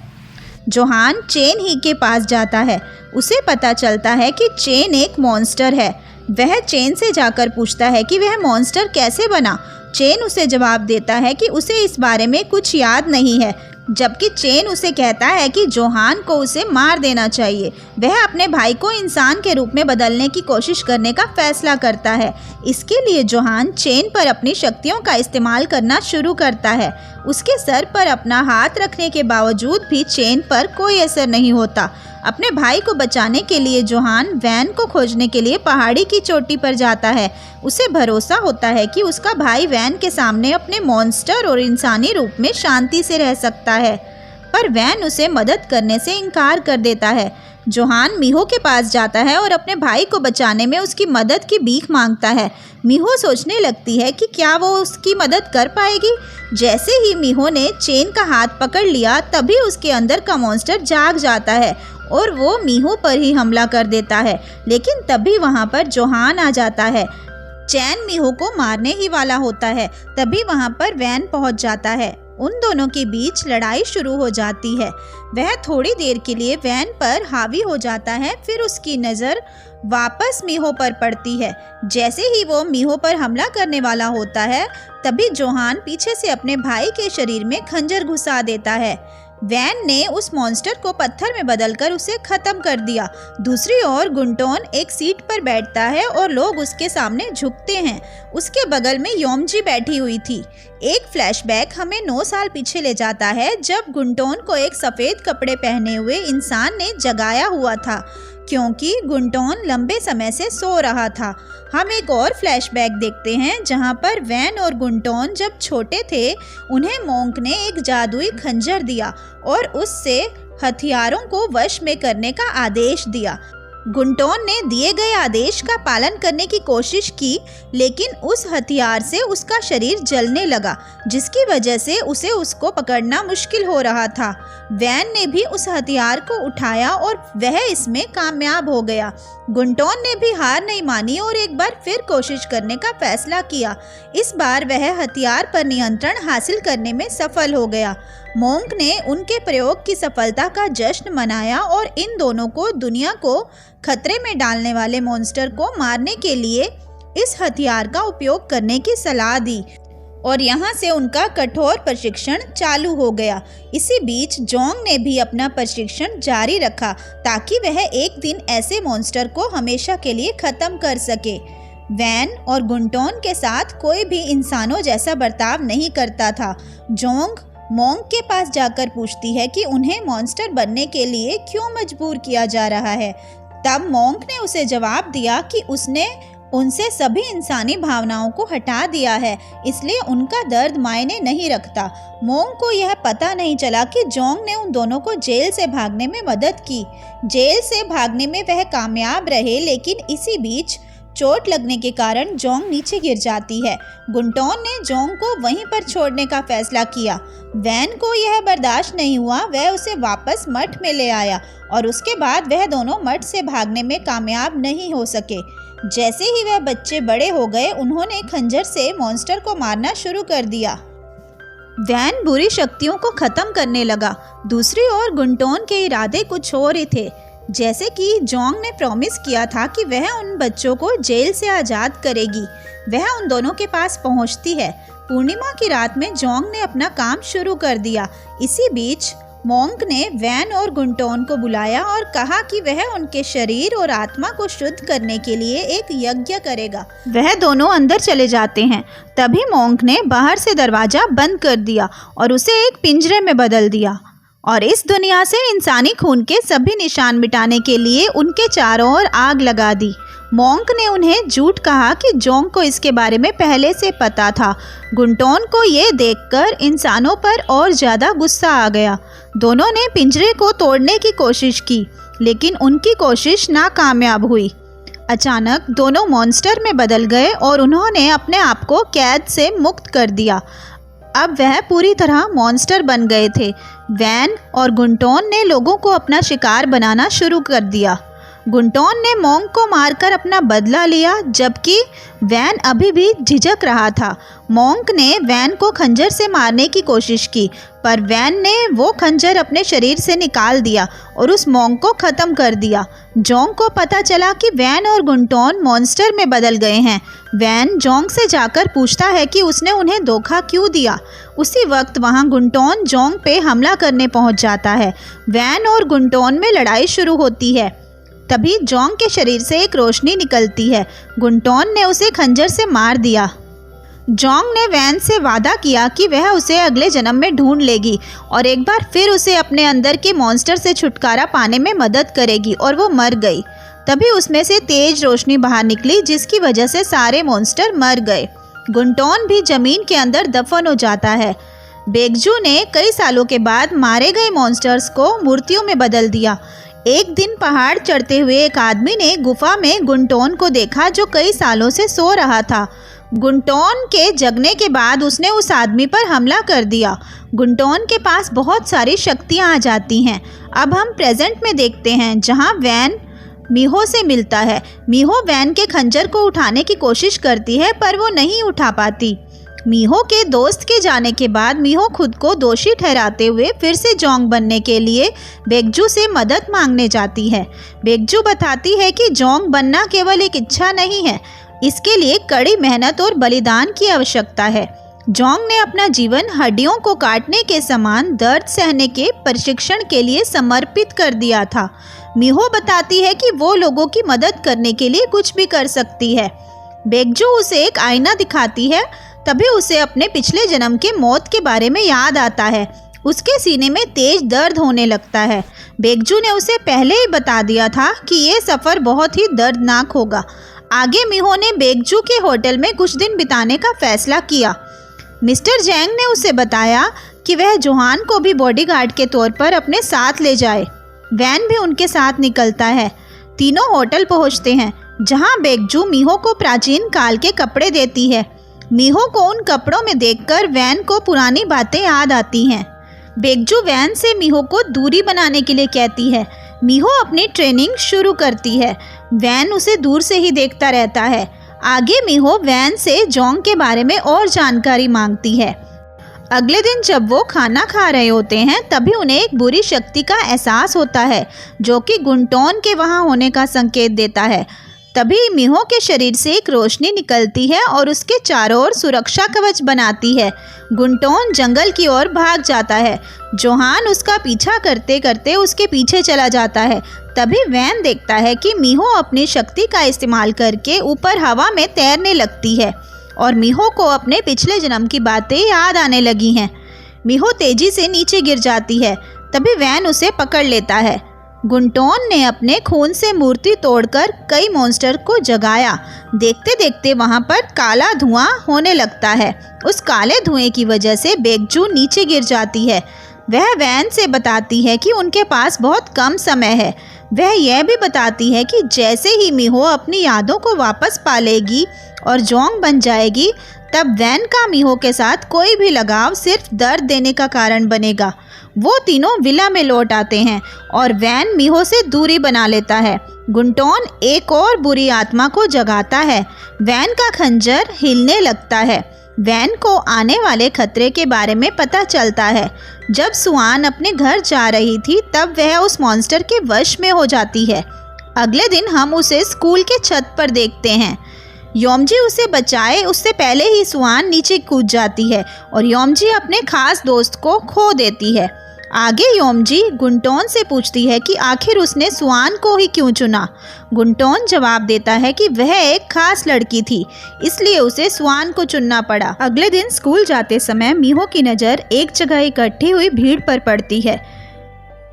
जोहान चेन ही के पास जाता है। उसे पता चलता है कि चेन एक मॉन्स्टर है। वह चेन से जाकर पूछता है कि वह मॉन्स्टर कैसे बना। चेन उसे जवाब देता है कि उसे इस बारे में कुछ याद नहीं है, जबकि चेन उसे कहता है कि जोहान को उसे मार देना चाहिए। वह अपने भाई को इंसान के रूप में बदलने की कोशिश करने का फैसला करता है। इसके लिए जोहान चेन पर अपनी शक्तियों का इस्तेमाल करना शुरू करता है। उसके सर पर अपना हाथ रखने के बावजूद भी चेन पर कोई असर नहीं होता। अपने भाई को बचाने के लिए जोहान वैन को खोजने के लिए पहाड़ी की चोटी पर जाता है। उसे भरोसा होता है कि उसका भाई वैन के सामने अपने मॉन्स्टर और इंसानी रूप में शांति से रह सकता है, पर वैन उसे मदद करने से इनकार कर देता है। जोहान मीहो के पास जाता है और अपने भाई को बचाने में उसकी मदद की भीख मांगता है। मीहो सोचने लगती है कि क्या वो उसकी मदद कर पाएगी। जैसे ही मीहो ने चेन का हाथ पकड़ लिया, तभी उसके अंदर का मॉन्स्टर जाग जाता है और वो मीहो पर ही हमला कर देता है। लेकिन तभी वहाँ पर जोहान आ जाता है। चैन मीहो को मारने ही वाला होता है। तभी वहाँ पर वैन पहुँच जाता है। उन दोनों के बीच लड़ाई शुरू हो जाती है। वह थोड़ी देर के लिए वैन पर हावी हो जाता है, फिर उसकी नज़र वापस मीहो पर पड़ती है। जैसे ही वो मीहो पर हमला करने वाला होता है, तभी जोहान पीछे से अपने भाई के शरीर में खंजर घुसा देता है। वैन ने उस मॉन्स्टर को पत्थर में बदलकर उसे खत्म कर दिया। दूसरी ओर गुंटोन एक सीट पर बैठता है और लोग उसके सामने झुकते हैं। उसके बगल में योमजी बैठी हुई थी। एक फ्लैशबैक हमें 9 साल पीछे ले जाता है, जब गुंटोन को एक सफ़ेद कपड़े पहने हुए इंसान ने जगाया हुआ था, क्योंकि गुंटोन लंबे समय से सो रहा था। हम एक और फ्लैशबैक देखते हैं जहां पर वैन और गुंटोन जब छोटे थे, उन्हें मोंक ने एक जादुई खंजर दिया और उससे हथियारों को वश में करने का आदेश दिया। गुंटोन ने दिए गए आदेश का पालन करने की कोशिश की, लेकिन उस हथियार से उसका शरीर जलने लगा, जिसकी वजह से उसे उसको पकड़ना मुश्किल हो रहा था। वैन ने भी उस हथियार को उठाया और वह इसमें कामयाब हो गया। गुंटोन ने भी हार नहीं मानी और एक बार फिर कोशिश करने का फैसला किया। इस बार वह हथियार पर नियंत्रण हासिल करने में सफल हो गया। मोंक ने उनके प्रयोग की सफलता का जश्न मनाया और इन दोनों को दुनिया को खतरे में डालने वाले मॉन्स्टर को मारने के लिए इस हथियार का उपयोग करने की सलाह दी और यहाँ से उनका कठोर प्रशिक्षण चालू हो गया। इसी बीच जोंग ने भी अपना प्रशिक्षण जारी रखा ताकि वह एक दिन ऐसे मॉन्स्टर को हमेशा के लिए ख़त्म कर सके। वैन और गुंटोन के साथ कोई भी इंसानों जैसा बर्ताव नहीं करता था। जोंग मोंक के पास जाकर पूछती है कि उन्हें मॉन्स्टर बनने के लिए क्यों मजबूर किया जा रहा है। तब मोंक ने उसे जवाब दिया कि उसने उनसे सभी इंसानी भावनाओं को हटा दिया है, इसलिए उनका दर्द मायने नहीं रखता। मोंक को यह पता नहीं चला कि जोंग ने उन दोनों को जेल से भागने में मदद की। जेल से भागने में वह कामयाब रहे, लेकिन इसी बीच चोट लगने के कारण जोंग नीचे गिर जाती है। गुंटोन ने जोंग को वहीं पर छोड़ने का फैसला किया। वैन को यह बर्दाश्त नहीं हुआ, वह उसे वापस मठ में ले आया और उसके बाद वह दोनों मठ से भागने में कामयाब नहीं हो सके। जैसे ही वह बच्चे बड़े हो गए, उन्होंने खंजर से मॉन्स्टर को मारना शुरू कर दिया। वैन बुरी शक्तियों को खत्म करने लगा। दूसरी ओर गुंटोन के इरादे कुछ और ही थे। जैसे कि जोंग ने प्रॉमिस किया था कि वह उन बच्चों को जेल से आज़ाद करेगी, वह उन दोनों के पास पहुंचती है। पूर्णिमा की रात में जोंग ने अपना काम शुरू कर दिया। इसी बीच मोंक ने वैन और गुंटोन को बुलाया और कहा कि वह उनके शरीर और आत्मा को शुद्ध करने के लिए एक यज्ञ करेगा। वह दोनों अंदर चले जाते हैं। तभी मोंक ने बाहर से दरवाज़ा बंद कर दिया और उसे एक पिंजरे में बदल दिया और इस दुनिया से इंसानी खून के सभी निशान मिटाने के लिए उनके चारों ओर आग लगा दी। मोंक ने उन्हें झूठ कहा कि जोंग को इसके बारे में पहले से पता था। गुंटोन को ये देखकर इंसानों पर और ज़्यादा गुस्सा आ गया। दोनों ने पिंजरे को तोड़ने की कोशिश की, लेकिन उनकी कोशिश नाकामयाब हुई। अचानक दोनों मॉन्स्टर में बदल गए और उन्होंने अपने आप को कैद से मुक्त कर दिया। अब वह पूरी तरह मॉन्स्टर बन गए थे। वैन और गुंटोन ने लोगों को अपना शिकार बनाना शुरू कर दिया। गुंटोन ने मोंक को मारकर अपना बदला लिया, जबकि वैन अभी भी झिझक रहा था। मोंक ने वैन को खंजर से मारने की कोशिश की, पर वैन ने वो खंजर अपने शरीर से निकाल दिया और उस मोंक को ख़त्म कर दिया। जोंग को पता चला कि वैन और गुंटोन मॉन्स्टर में बदल गए हैं। वैन जोंग से जाकर पूछता है कि उसने उन्हें धोखा क्यों दिया। उसी वक्त वहाँ गुंटोन जोंग पे हमला करने पहुँच जाता है। वैन और गुंटोन में लड़ाई शुरू होती है। तभी जोंग के शरीर से एक रोशनी निकलती है। गुंटोन ने उसे खंजर से मार दिया। जोंग ने वैन से वादा किया कि वह उसे अगले जन्म में ढूंढ लेगी और एक बार फिर उसे अपने अंदर के मॉन्स्टर से छुटकारा पाने में मदद करेगी, और वो मर गई। तभी उसमें से तेज रोशनी बाहर निकली, जिसकी वजह से सारे मॉन्स्टर मर गए। गुंटोन भी जमीन के अंदर दफन हो जाता है। बेगजू ने कई सालों के बाद मारे गए मॉन्स्टर्स को मूर्तियों में बदल दिया। एक दिन पहाड़ चढ़ते हुए एक आदमी ने गुफा में गुंटोन को देखा, जो कई सालों से सो रहा था। गुंटोन के जगने के बाद उसने उस आदमी पर हमला कर दिया। गुंटोन के पास बहुत सारी शक्तियां आ जाती हैं। अब हम प्रेजेंट में देखते हैं, जहां वैन मीहो से मिलता है। मीहो वैन के खंजर को उठाने की कोशिश करती है, पर वो नहीं उठा पाती। मीहो के दोस्त के जाने के बाद मीहो खुद को दोषी ठहराते हुए फिर से जोंग बनने के लिए बेगजू से मदद मांगने जाती है। बेगजू बताती है कि जोंग बनना केवल एक इच्छा नहीं है, इसके लिए कड़ी मेहनत और बलिदान की आवश्यकता है। जोंग ने अपना जीवन हड्डियों को काटने के समान दर्द सहने के प्रशिक्षण के लिए समर्पित कर दिया था। मीहो बताती है कि वो लोगों की मदद करने के लिए कुछ भी कर सकती है। बेकजू उसे एक आईना दिखाती है, तभी उसे अपने पिछले जन्म के मौत के बारे में याद आता है। उसके सीने में तेज दर्द होने लगता है। बेकजू ने उसे पहले ही बता दिया था कि ये सफ़र बहुत ही दर्दनाक होगा। आगे मीहो ने बेकजू के होटल में कुछ दिन बिताने का फैसला किया। मिस्टर जैंग ने उसे बताया कि वह जोहान को भी बॉडीगार्ड के तौर पर अपने साथ ले जाए। वैन भी उनके साथ निकलता है। तीनों होटल पहुंचते हैं, जहां बेकजू मीहो को प्राचीन काल के कपड़े देती है। मीहो को उन कपड़ों में देखकर वैन को पुरानी बातें याद आती हैं। बेकजू वैन से मीहो को दूरी बनाने के लिए कहती है। मीहो अपनी ट्रेनिंग शुरू करती है। वैन उसे दूर से ही देखता रहता है। आगे मीहो वैन से जोंग के बारे में और जानकारी मांगती है। अगले दिन जब वो खाना खा रहे होते हैं, तभी उन्हें एक बुरी शक्ति का एहसास होता है, जो कि गुंटोन के वहाँ होने का संकेत देता है। तभी मीहो के शरीर से एक रोशनी निकलती है और उसके चारों ओर सुरक्षा कवच बनाती है। गुंटोन जंगल की ओर भाग जाता है। जोहान उसका पीछा करते करते उसके पीछे चला जाता है। तभी वैन देखता है कि मीहो अपनी शक्ति का इस्तेमाल करके ऊपर हवा में तैरने लगती है और मीहो को अपने पिछले जन्म की बातें याद आने लगी हैं। मीहो तेजी से नीचे गिर जाती है। तभी वैन उसे पकड़ लेता है। गुंटोन ने अपने खून से मूर्ति तोड़कर कई मॉन्स्टर को जगाया। देखते देखते वहां पर काला धुआं होने लगता है। उस काले धुएं की वजह से बेकजू नीचे गिर जाती है। वह वैन से बताती है कि उनके पास बहुत कम समय है। वह यह भी बताती है कि जैसे ही मीहो अपनी यादों को वापस पा लेगी और जोंग बन जाएगी, तब वैन का मीहो के साथ कोई भी लगाव सिर्फ दर्द देने का कारण बनेगा। वो तीनों विला में लौट आते हैं और वैन मीहो से दूरी बना लेता है। गुंटोन एक और बुरी आत्मा को जगाता है। वैन का खंजर हिलने लगता है। वैन को आने वाले खतरे के बारे में पता चलता है। जब सुआन अपने घर जा रही थी, तब वह उस मॉन्स्टर के वश में हो जाती है। अगले दिन हम उसे स्कूल के छत पर देखते हैं। योमजी उसे बचाए उससे पहले ही सुआन नीचे कूद जाती है और योमजी अपने खास दोस्त को खो देती है। आगे योमजी गुंटोन से पूछती है कि आखिर उसने सुआन को ही क्यों चुना। गुंटोन जवाब देता है कि वह एक खास लड़की थी, इसलिए उसे सुआन को चुनना पड़ा। अगले दिन स्कूल जाते समय मीहो की नज़र एक जगह इकट्ठी हुई भीड़ पर पड़ती है।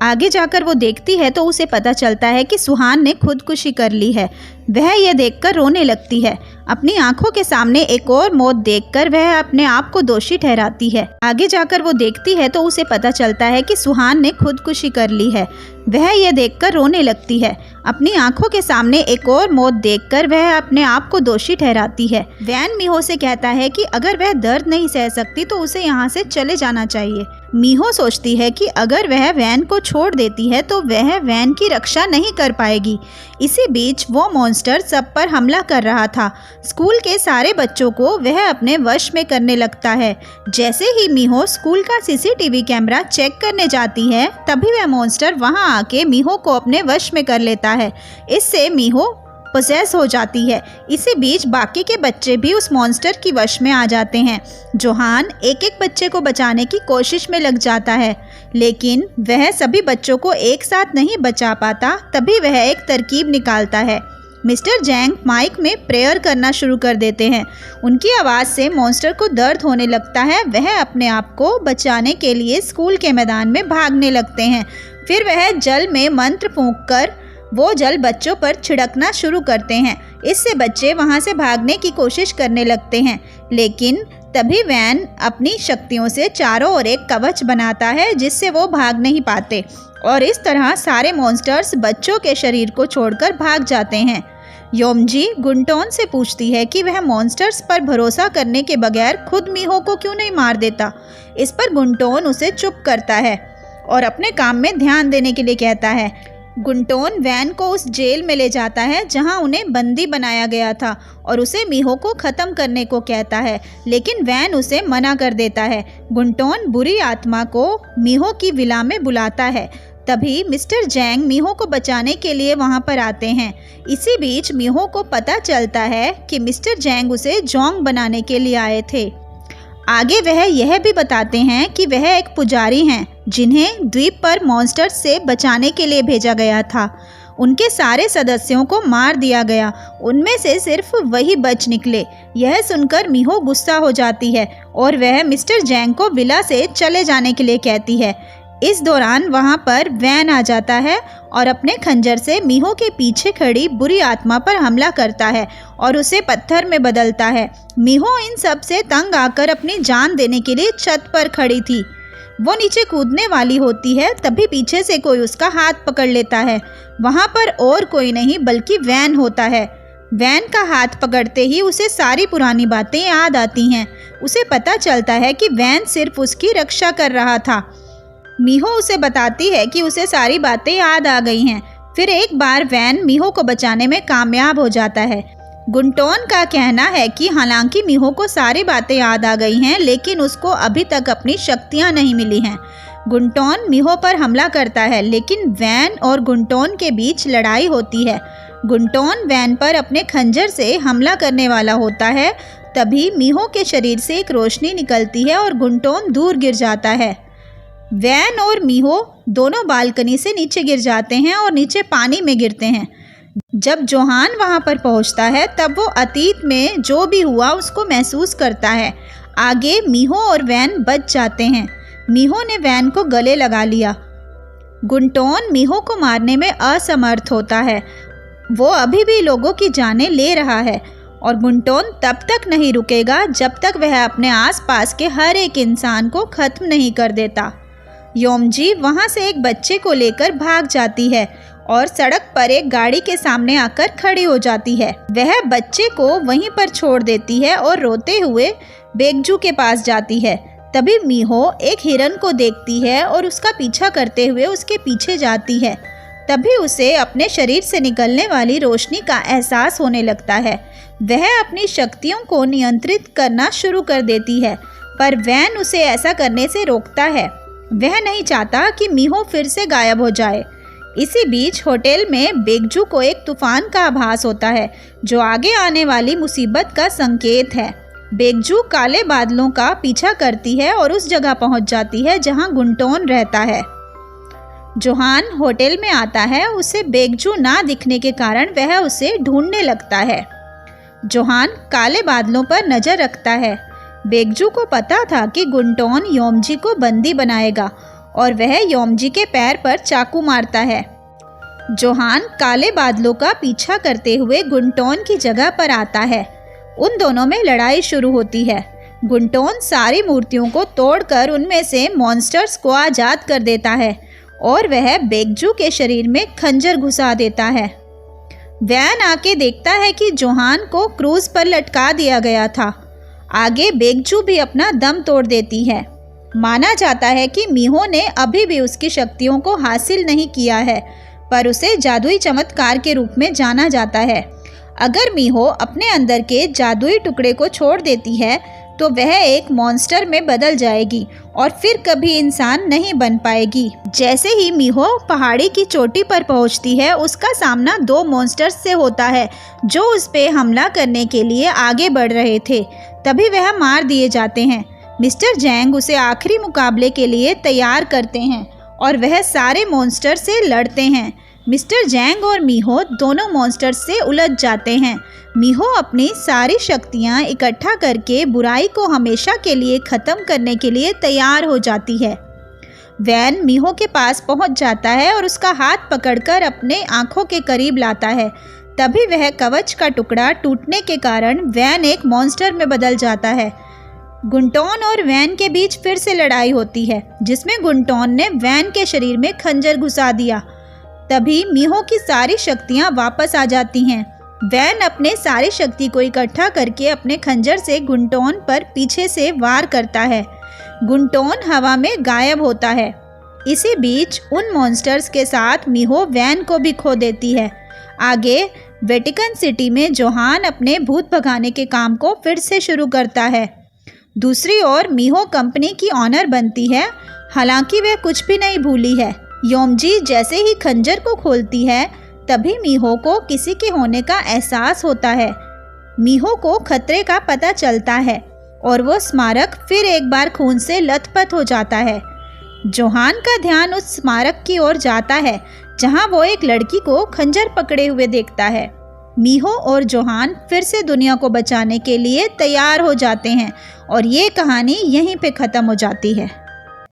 आगे जाकर वो देखती है तो उसे पता चलता है कि सुहान ने खुदकुशी कर ली है। वह यह देखकर रोने लगती है। अपनी आंखों के सामने एक और मौत देखकर वह अपने आप को दोषी ठहराती है। आगे जाकर वो देखती है तो उसे पता चलता है कि सुहान ने खुदकुशी कर ली है। वह यह देखकर रोने लगती है। अपनी आंखों के सामने एक और मौत देखकर वह अपने आप को दोषी ठहराती है। वैन मीहो से कहता है कि अगर वह दर्द नहीं सह सकती तो उसे यहाँ से चले जाना चाहिए। मीहो सोचती है कि अगर वह वैन को छोड़ देती है तो वह वैन की रक्षा नहीं कर पाएगी। इसी बीच वो मॉन्स्टर सब पर हमला कर रहा था। स्कूल के सारे बच्चों को वह अपने वश में करने लगता है। जैसे ही मीहो स्कूल का सीसीटीवी कैमरा चेक करने जाती है, तभी वह मॉन्स्टर वहां आके मीहो को अपने वश में कर लेता है। इससे मीहो पोसेस हो जाती है। इसी बीच बाकी के बच्चे भी उस मॉन्स्टर की वश में आ जाते हैं। जोहान एक एक बच्चे को बचाने की कोशिश में लग जाता है, लेकिन वह सभी बच्चों को एक साथ नहीं बचा पाता। तभी वह एक तरकीब निकालता है। मिस्टर जैंग माइक में प्रेयर करना शुरू कर देते हैं। उनकी आवाज़ से मॉन्स्टर को दर्द होने लगता है। वह अपने आप को बचाने के लिए स्कूल के मैदान में भागने लगते हैं। फिर वह जल में मंत्र फूंककर वो जल बच्चों पर छिड़कना शुरू करते हैं। इससे बच्चे वहां से भागने की कोशिश करने लगते हैं, लेकिन तभी वैन अपनी शक्तियों से चारों ओर एक कवच बनाता है, जिससे वो भाग नहीं पाते और इस तरह सारे मॉन्स्टर्स बच्चों के शरीर को छोड़कर भाग जाते हैं। योमजी गुंटोन से पूछती है कि वह मॉन्स्टर्स पर भरोसा करने के बगैर खुद मीहो को क्यों नहीं मार देता। इस पर गुंटोन उसे चुप करता है और अपने काम में ध्यान देने के लिए कहता है। गुंटोन वैन को उस जेल में ले जाता है जहां उन्हें बंदी बनाया गया था और उसे मीहो को ख़त्म करने को कहता है, लेकिन वैन उसे मना कर देता है। गुंटोन बुरी आत्मा को मीहो की विला में बुलाता है। तभी मिस्टर जैंग मीहो को बचाने के लिए वहां पर आते हैं। इसी बीच मीहो को पता चलता है कि मिस्टर जैंग उसे जोंग बनाने के लिए आए थे। आगे वह यह भी बताते हैं कि वह एक पुजारी हैं जिन्हें द्वीप पर मॉन्स्टर्स से बचाने के लिए भेजा गया था। उनके सारे सदस्यों को मार दिया गया, उनमें से सिर्फ वही बच निकले। यह सुनकर मीहो गुस्सा हो जाती है और वह मिस्टर जैंग को विला से चले जाने के लिए कहती है। इस दौरान वहां पर वैन आ जाता है और अपने खंजर से मीहो के पीछे खड़ी बुरी आत्मा पर हमला करता है और उसे पत्थर में बदलता है। मीहो इन सब से तंग आकर अपनी जान देने के लिए छत पर खड़ी थी। वो नीचे कूदने वाली होती है, तभी पीछे से कोई उसका हाथ पकड़ लेता है। वहां पर और कोई नहीं बल्कि वैन होता है। वैन का हाथ पकड़ते ही उसे सारी पुरानी बातें याद आती हैं। उसे पता चलता है कि वैन सिर्फ उसकी रक्षा कर रहा था। मीहो उसे बताती है कि उसे सारी बातें याद आ गई हैं। फिर एक बार वैन मीहो को बचाने में कामयाब हो जाता है। गुंटोन का कहना है कि हालांकि मीहो को सारी बातें याद आ गई हैं, लेकिन उसको अभी तक अपनी शक्तियां नहीं मिली हैं। गुंटोन मीहो पर हमला करता है, लेकिन वैन और गुंटोन के बीच लड़ाई होती है। गुंटोन वैन पर अपने खंजर से हमला करने वाला होता है, तभी मीहो के शरीर से एक रोशनी निकलती है और गुंटोन दूर गिर जाता है। वैन और मीहो दोनों बालकनी से नीचे गिर जाते हैं और नीचे पानी में गिरते हैं। जब जोहान वहां पर पहुंचता है तब वो अतीत में जो भी हुआ उसको महसूस करता है। आगे मीहो और वैन बच जाते हैं। मीहो ने वैन को गले लगा लिया। गुंटोन मीहो को मारने में असमर्थ होता है। वो अभी भी लोगों की जानें ले रहा है और गुंटोन तब तक नहीं रुकेगा जब तक वह अपने आसपास के हर एक इंसान को खत्म नहीं कर देता। योमजी वहां से एक बच्चे को लेकर भाग जाती है और सड़क पर एक गाड़ी के सामने आकर खड़ी हो जाती है। वह बच्चे को वहीं पर छोड़ देती है और रोते हुए बेगजू के पास जाती है। तभी मीहो एक हिरन को देखती है और उसका पीछा करते हुए उसके पीछे जाती है। तभी उसे अपने शरीर से निकलने वाली रोशनी का एहसास होने लगता है। वह अपनी शक्तियों को नियंत्रित करना शुरू कर देती है, पर वैन उसे ऐसा करने से रोकता है। वह नहीं चाहता कि मीहो फिर से गायब हो जाए। इसी बीच होटल में बेगजू को एक तूफान का आभास होता है, जो आगे आने वाली मुसीबत का संकेत है। बेगजू काले बादलों का पीछा करती है और उस जगह पहुंच जाती है जहां गुंटोन रहता है। जोहान होटल में आता है। उसे बेगजू ना दिखने के कारण वह उसे ढूंढने लगता है। जोहान काले बादलों पर नजर रखता है। बेगजू को पता था कि गुंटोन योमजी को बंदी बनाएगा और वह योमजी के पैर पर चाकू मारता है। जोहान काले बादलों का पीछा करते हुए गुंटोन की जगह पर आता है। उन दोनों में लड़ाई शुरू होती है। गुंटोन सारी मूर्तियों को तोड़कर उनमें से मॉन्स्टर्स को आज़ाद कर देता है और वह बेगजू के शरीर में खंजर घुसा देता है। वैन आके देखता है कि जोहान को क्रूज पर लटका दिया गया था। आगे बेगजू भी अपना दम तोड़ देती है। माना जाता है कि मीहो ने अभी भी उसकी शक्तियों को हासिल नहीं किया है, पर उसे जादुई चमत्कार के रूप में जाना जाता है। अगर मीहो अपने अंदर के जादुई टुकड़े को छोड़ देती है तो वह एक मॉन्स्टर में बदल जाएगी और फिर कभी इंसान नहीं बन पाएगी। जैसे ही मीहो पहाड़ी की चोटी पर पहुंचती है, उसका सामना दो मॉन्स्टर्स से होता है जो उस पे हमला करने के लिए आगे बढ़ रहे थे। तभी वह मार दिए जाते हैं। मिस्टर जैंग उसे आखिरी मुकाबले के लिए तैयार करते हैं और वह सारे मॉन्स्टर से लड़ते हैं। मिस्टर जैंग और मीहो दोनों मॉन्स्टर्स से उलझ जाते हैं। मीहो अपनी सारी शक्तियां इकट्ठा करके बुराई को हमेशा के लिए ख़त्म करने के लिए तैयार हो जाती है। वैन मीहो के पास पहुंच जाता है और उसका हाथ पकड़कर अपने आँखों के करीब लाता है। तभी वह कवच का टुकड़ा टूटने के कारण वैन एक मॉन्स्टर में बदल जाता है। गुंटोन और वैन के बीच फिर से लड़ाई होती है, जिसमें गुंटोन ने वैन के शरीर में खंजर घुसा दिया। तभी मीहो की सारी शक्तियां वापस आ जाती हैं। वैन अपने सारी शक्ति को इकट्ठा करके अपने खंजर से गुंटोन पर पीछे से वार करता है। गुंटोन हवा में गायब होता है। इसी बीच उन मॉन्स्टर्स के साथ मीहो वैन को भी खो देती है। आगे वेटिकन सिटी में जोहान अपने भूत भगाने के काम को फिर से शुरू करता है। दूसरी ओर मीहो कंपनी की ऑनर बनती है। हालांकि वह कुछ भी नहीं भूली है। योमजी जैसे ही खंजर को खोलती है, तभी मीहो को किसी के होने का एहसास होता है। मीहो को खतरे का पता चलता है और वो स्मारक फिर एक बार खून से लथपथ हो जाता है। जोहान का ध्यान उस स्मारक की ओर जाता है जहां वो एक लड़की को खंजर पकड़े हुए देखता है। मीहो और जोहान फिर से दुनिया को बचाने के लिए तैयार हो जाते हैं और ये कहानी यहीं पे ख़त्म हो जाती है।